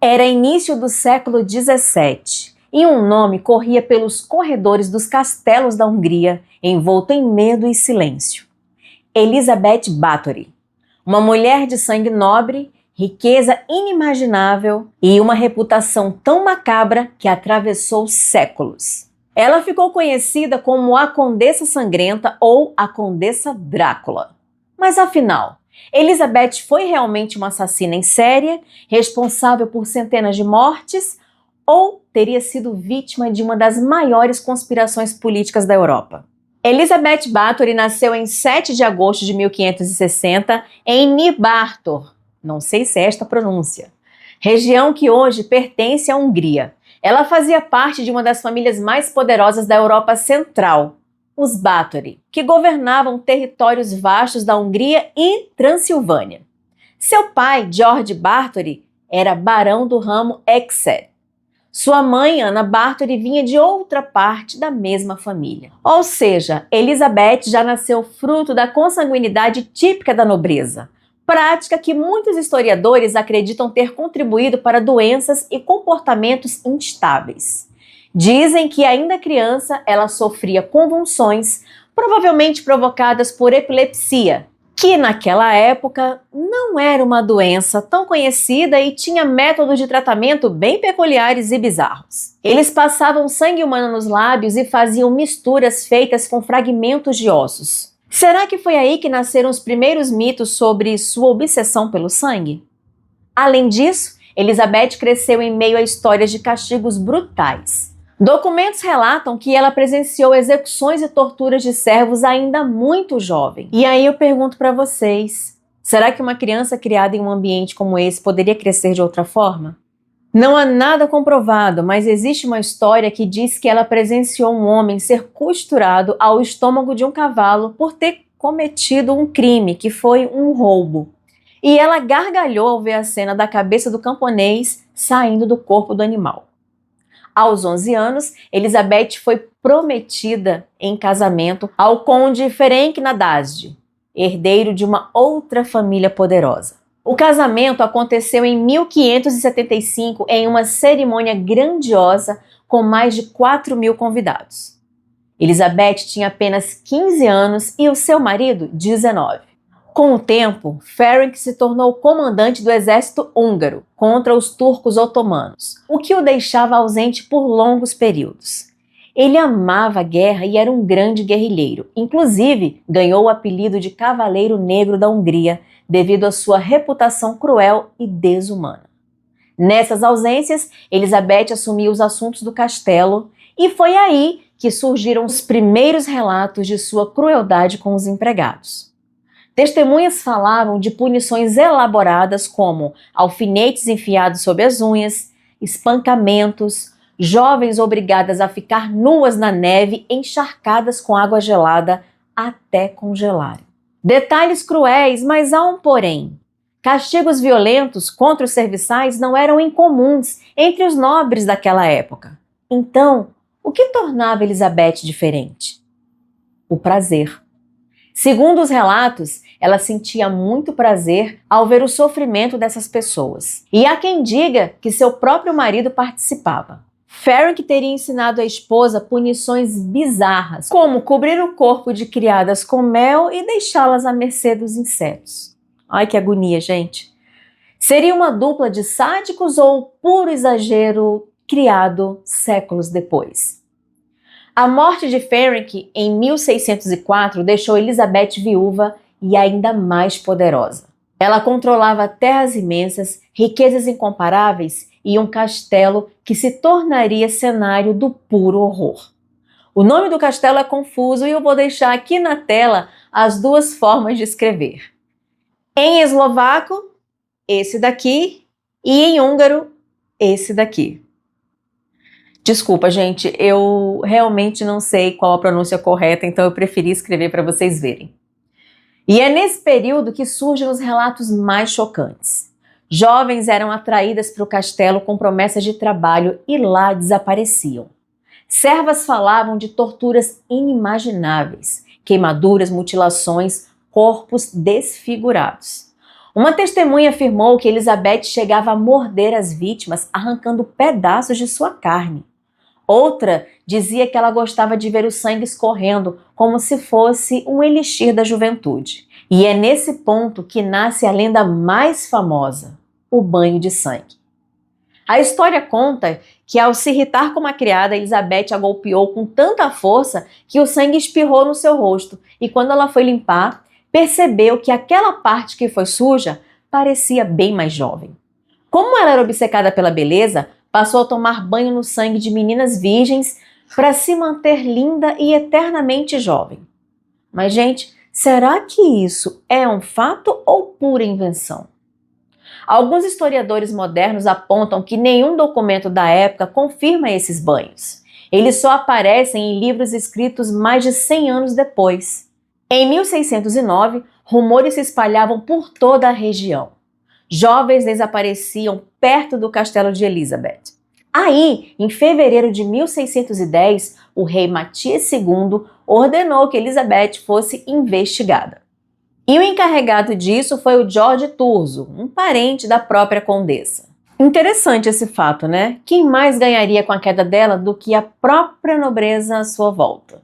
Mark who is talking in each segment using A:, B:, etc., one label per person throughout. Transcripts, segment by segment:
A: Era início do século XVII e um nome corria pelos corredores dos castelos da Hungria, envolto em medo e silêncio. Elizabeth Báthory, uma mulher de sangue nobre, riqueza inimaginável e uma reputação tão macabra que atravessou séculos. Ela ficou conhecida como a Condessa Sangrenta ou a Condessa Drácula. Mas afinal, Elizabeth foi realmente uma assassina em série, responsável por centenas de mortes, ou teria sido vítima de uma das maiores conspirações políticas da Europa? Elizabeth Báthory nasceu em 7 de agosto de 1560 em Nyírbátor, não sei se é esta a pronúncia, região que hoje pertence à Hungria. Ela fazia parte de uma das famílias mais poderosas da Europa Central, os Báthory, que governavam territórios vastos da Hungria e Transilvânia. Seu pai, George Báthory, era barão do ramo Ecsed. Sua mãe, Anna Báthory, vinha de outra parte da mesma família. Ou seja, Elizabeth já nasceu fruto da consanguinidade típica da nobreza, prática que muitos historiadores acreditam ter contribuído para doenças e comportamentos instáveis. Dizem que, ainda criança, ela sofria convulsões, provavelmente provocadas por epilepsia, que naquela época não era uma doença tão conhecida e tinha métodos de tratamento bem peculiares e bizarros. Eles passavam sangue humano nos lábios e faziam misturas feitas com fragmentos de ossos. Será que foi aí que nasceram os primeiros mitos sobre sua obsessão pelo sangue? Além disso, Elizabeth cresceu em meio a histórias de castigos brutais. Documentos relatam que ela presenciou execuções e torturas de servos ainda muito jovem. E aí eu pergunto para vocês, será que uma criança criada em um ambiente como esse poderia crescer de outra forma? Não há nada comprovado, mas existe uma história que diz que ela presenciou um homem ser costurado ao estômago de um cavalo por ter cometido um crime, que foi um roubo. E ela gargalhou ao ver a cena da cabeça do camponês saindo do corpo do animal. Aos 11 anos, Elizabeth foi prometida em casamento ao conde Ferenc Nadasdy, herdeiro de uma outra família poderosa. O casamento aconteceu em 1575 em uma cerimônia grandiosa com mais de 4.000 convidados. Elizabeth tinha apenas 15 anos e o seu marido 19. Com o tempo, Ferenc se tornou comandante do exército húngaro contra os turcos otomanos, o que o deixava ausente por longos períodos. Ele amava a guerra e era um grande guerrilheiro. Inclusive, ganhou o apelido de Cavaleiro Negro da Hungria devido à sua reputação cruel e desumana. Nessas ausências, Elizabeth assumiu os assuntos do castelo e foi aí que surgiram os primeiros relatos de sua crueldade com os empregados. Testemunhas falavam de punições elaboradas como alfinetes enfiados sob as unhas, espancamentos, jovens obrigadas a ficar nuas na neve encharcadas com água gelada até congelarem. Detalhes cruéis, mas há um porém. Castigos violentos contra os serviçais não eram incomuns entre os nobres daquela época. Então, o que tornava Elizabeth diferente? O prazer. Segundo os relatos, ela sentia muito prazer ao ver o sofrimento dessas pessoas. E há quem diga que seu próprio marido participava. Ferenc teria ensinado à esposa punições bizarras, como cobrir o corpo de criadas com mel e deixá-las à mercê dos insetos. Ai, que agonia, gente! Seria uma dupla de sádicos ou puro exagero criado séculos depois? A morte de Ferenc em 1604 deixou Elizabeth viúva e ainda mais poderosa. Ela controlava terras imensas, riquezas incomparáveis e um castelo que se tornaria cenário do puro horror. O nome do castelo é confuso e eu vou deixar aqui na tela as duas formas de escrever. Em eslovaco, esse daqui, e em húngaro, esse daqui. Desculpa, gente, eu realmente não sei qual a pronúncia correta, então eu preferi escrever para vocês verem. E é nesse período que surgem os relatos mais chocantes. Jovens eram atraídas para o castelo com promessas de trabalho e lá desapareciam. Servas falavam de torturas inimagináveis, queimaduras, mutilações, corpos desfigurados. Uma testemunha afirmou que Elizabeth chegava a morder as vítimas, arrancando pedaços de sua carne. Outra dizia que ela gostava de ver o sangue escorrendo, como se fosse um elixir da juventude. E é nesse ponto que nasce a lenda mais famosa, o banho de sangue. A história conta que, ao se irritar com uma criada, Elizabeth a golpeou com tanta força que o sangue espirrou no seu rosto, e quando ela foi limpar, percebeu que aquela parte que foi suja parecia bem mais jovem. Como ela era obcecada pela beleza, passou a tomar banho no sangue de meninas virgens para se manter linda e eternamente jovem. Mas, gente, será que isso é um fato ou pura invenção? Alguns historiadores modernos apontam que nenhum documento da época confirma esses banhos. Eles só aparecem em livros escritos mais de 100 anos depois. Em 1609, rumores se espalhavam por toda a região. Jovens desapareciam perto do castelo de Elizabeth. Aí, em fevereiro de 1610, o rei Matias II ordenou que Elizabeth fosse investigada. E o encarregado disso foi o George Thurzo, um parente da própria condessa. Interessante esse fato, né? Quem mais ganharia com a queda dela do que a própria nobreza à sua volta?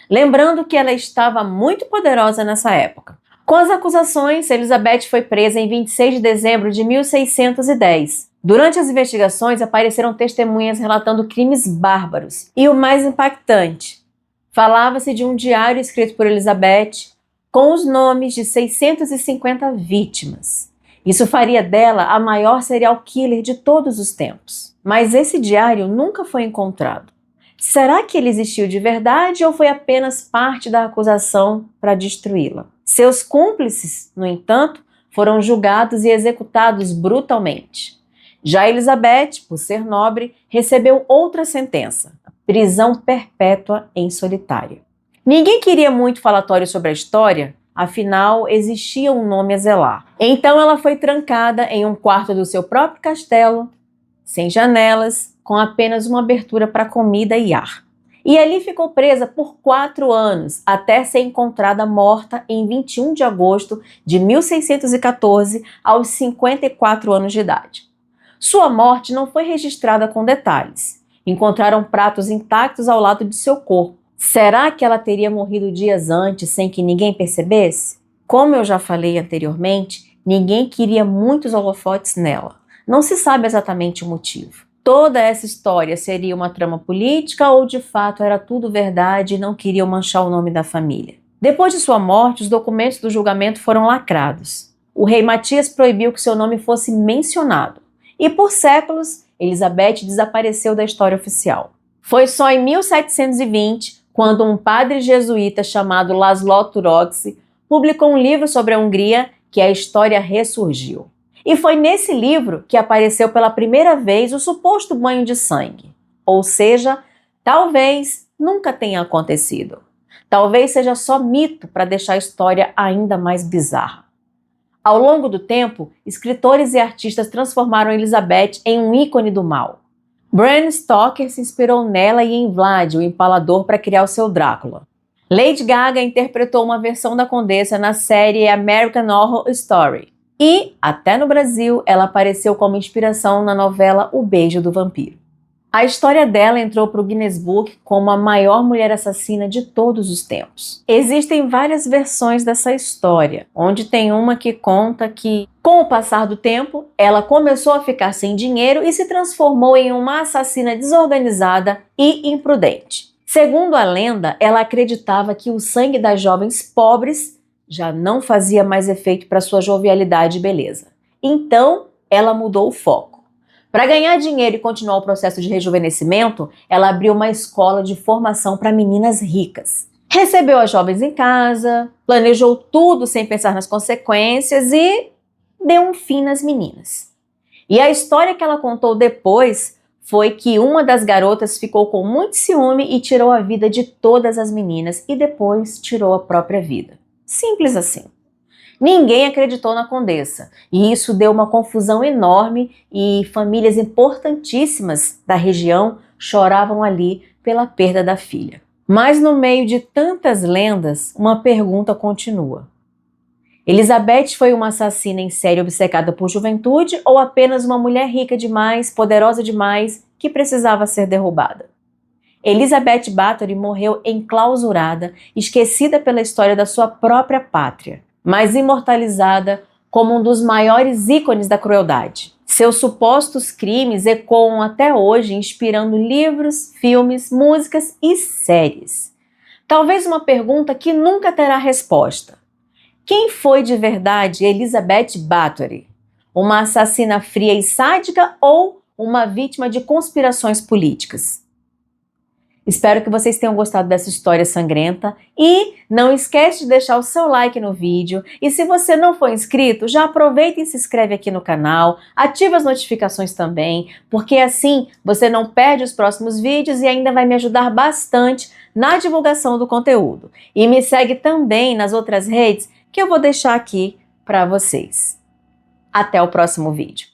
A: Lembrando que ela estava muito poderosa nessa época. Com as acusações, Elizabeth foi presa em 26 de dezembro de 1610. Durante as investigações, apareceram testemunhas relatando crimes bárbaros. E o mais impactante, falava-se de um diário escrito por Elizabeth com os nomes de 650 vítimas. Isso faria dela a maior serial killer de todos os tempos. Mas esse diário nunca foi encontrado. Será que ele existiu de verdade ou foi apenas parte da acusação para destruí-la? Seus cúmplices, no entanto, foram julgados e executados brutalmente. Já Elizabeth, por ser nobre, recebeu outra sentença: prisão perpétua em solitário. Ninguém queria muito falatório sobre a história, afinal existia um nome a zelar. Então ela foi trancada em um quarto do seu próprio castelo, sem janelas, com apenas uma abertura para comida e ar. E ali ficou presa por 4 anos, até ser encontrada morta em 21 de agosto de 1614, aos 54 anos de idade. Sua morte não foi registrada com detalhes. Encontraram pratos intactos ao lado de seu corpo. Será que ela teria morrido dias antes sem que ninguém percebesse? Como eu já falei anteriormente, ninguém queria muitos holofotes nela. Não se sabe exatamente o motivo. Toda essa história seria uma trama política ou de fato era tudo verdade e não queriam manchar o nome da família? Depois de sua morte, os documentos do julgamento foram lacrados. O rei Matias proibiu que seu nome fosse mencionado. E por séculos, Elizabeth desapareceu da história oficial. Foi só em 1720, quando um padre jesuíta chamado Laszlo Turoczi publicou um livro sobre a Hungria, que a história ressurgiu. E foi nesse livro que apareceu pela primeira vez o suposto banho de sangue. Ou seja, talvez nunca tenha acontecido. Talvez seja só mito para deixar a história ainda mais bizarra. Ao longo do tempo, escritores e artistas transformaram Elizabeth em um ícone do mal. Bram Stoker se inspirou nela e em Vlad, o Empalador, para criar o seu Drácula. Lady Gaga interpretou uma versão da Condessa na série American Horror Story. E, até no Brasil, ela apareceu como inspiração na novela O Beijo do Vampiro. A história dela entrou para o Guinness Book como a maior mulher assassina de todos os tempos. Existem várias versões dessa história, onde tem uma que conta que, com o passar do tempo, ela começou a ficar sem dinheiro e se transformou em uma assassina desorganizada e imprudente. Segundo a lenda, ela acreditava que o sangue das jovens pobres já não fazia mais efeito para sua jovialidade e beleza. Então, ela mudou o foco. Para ganhar dinheiro e continuar o processo de rejuvenescimento, ela abriu uma escola de formação para meninas ricas. Recebeu as jovens em casa, planejou tudo sem pensar nas consequências e deu um fim nas meninas. E a história que ela contou depois foi que uma das garotas ficou com muito ciúme e tirou a vida de todas as meninas e depois tirou a própria vida. Simples assim. Ninguém acreditou na Condessa e isso deu uma confusão enorme e famílias importantíssimas da região choravam ali pela perda da filha. Mas no meio de tantas lendas, uma pergunta continua. Elizabeth foi uma assassina em série obcecada por juventude ou apenas uma mulher rica demais, poderosa demais, que precisava ser derrubada? Elizabeth Bathory morreu enclausurada, esquecida pela história da sua própria pátria, mas imortalizada como um dos maiores ícones da crueldade. Seus supostos crimes ecoam até hoje, inspirando livros, filmes, músicas e séries. Talvez uma pergunta que nunca terá resposta. Quem foi de verdade Elizabeth Bathory? Uma assassina fria e sádica ou uma vítima de conspirações políticas? Espero que vocês tenham gostado dessa história sangrenta e não esquece de deixar o seu like no vídeo. E se você não for inscrito, já aproveita e se inscreve aqui no canal, ativa as notificações também, porque assim você não perde os próximos vídeos e ainda vai me ajudar bastante na divulgação do conteúdo. E me segue também nas outras redes que eu vou deixar aqui para vocês. Até o próximo vídeo.